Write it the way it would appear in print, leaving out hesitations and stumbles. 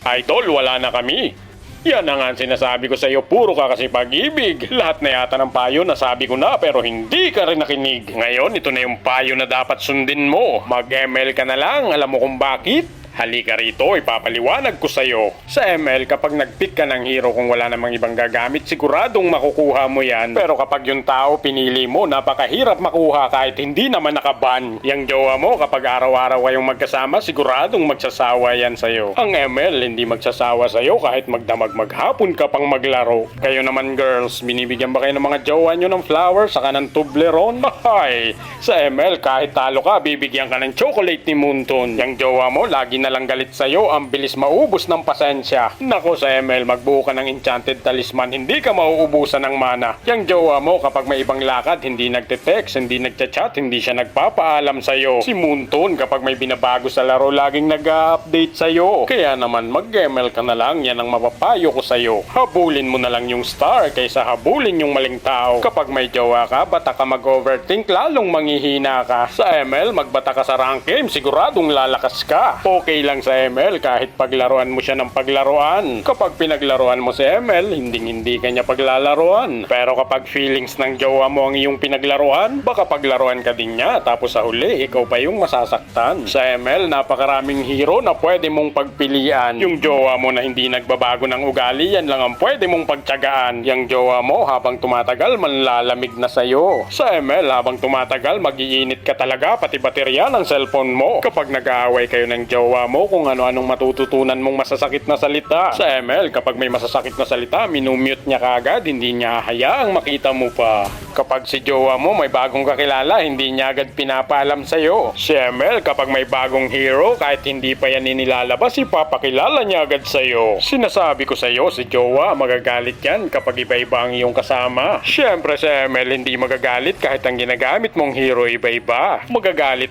Idol, wala na kami. Yan na nga ang sinasabi ko sa iyo, puro ka kasi pag-ibig. Lahat na yata ng payo nasabi ko na pero hindi ka rin nakinig. Ngayon, ito na yung payo na dapat sundin mo. Mag-ML ka na lang, alam mo kung bakit? Halika rito, ipapaliwanag ko sa'yo. Sa ML, kapag nag-pick ka ng hero kung wala namang ibang gagamit, siguradong makukuha mo yan. Pero kapag yung tao pinili mo, napakahirap makuha kahit hindi naman nakaban. Yang jowa mo, kapag araw-araw kayong magkasama, siguradong magsasawa yan sa'yo. Ang ML, hindi magsasawa sa'yo kahit magdamag maghapon ka pang maglaro. Kayo naman girls, binibigyan ba kayo ng mga jowa nyo ng flowers saka ng Toblerone? Hay! Sa ML, kahit talo ka, bibigyan ka ng chocolate ni Moonton. Yang jowa mo, lagi na lang galit sa'yo, ang bilis maubos ng pasensya. Nako sa ML, magbuo ka ng enchanted talisman, hindi ka mauubusan ng mana. Yang jowa mo, kapag may ibang lakad, hindi nagte-text, hindi nagchat-chat, hindi siya nagpapaalam sa'yo. Si Moonton, kapag may binabago sa laro, laging nag-update sa'yo. Kaya naman, mag-ML ka na lang, yan ang mapapayo ko sa'yo. Habulin mo na lang yung star, kaysa habulin yung maling tao. Kapag may jowa ka, bata ka mag-overthink, lalong manghihina ka. Sa ML, magbata ka sa rank game, siguradong lalakas ka. Okay lang sa ML kahit paglaruan mo siya ng paglaruan. Kapag pinaglaruan mo si ML, hindi ka niya paglalaruan. Pero kapag feelings ng jowa mo ang iyong pinaglaruan, baka paglaruan ka din niya tapos sa huli, ikaw pa yung masasaktan. Sa ML, napakaraming hero na pwede mong pagpilian. Yung jowa mo na hindi nagbabago ng ugali, yan lang ang pwede mong pagtyagaan. Yung jowa mo, habang tumatagal, manlalamig na sa'yo. Sa ML, habang tumatagal, mag-iinit ka talaga, pati baterya ng cellphone mo. Kapag nag-aaway kayo ng jowa mo kung ano-anong matututunan mong masasakit na salita. Sa ML, kapag may masasakit na salita, minumute niya kaagad, hindi niya hayaang makita mo pa. Kapag si jowa mo may bagong kakilala, hindi niya agad pinapaalam sa'yo. Si ML, kapag may bagong hero, kahit hindi pa yan inilalabas, ipapakilala niya agad sa'yo. Sinasabi ko sa'yo, si jowa, magagalit yan kapag iba-iba ang iyong kasama. Siyempre si ML, hindi magagalit kahit ang ginagamit mong hero iba-iba. Magagalit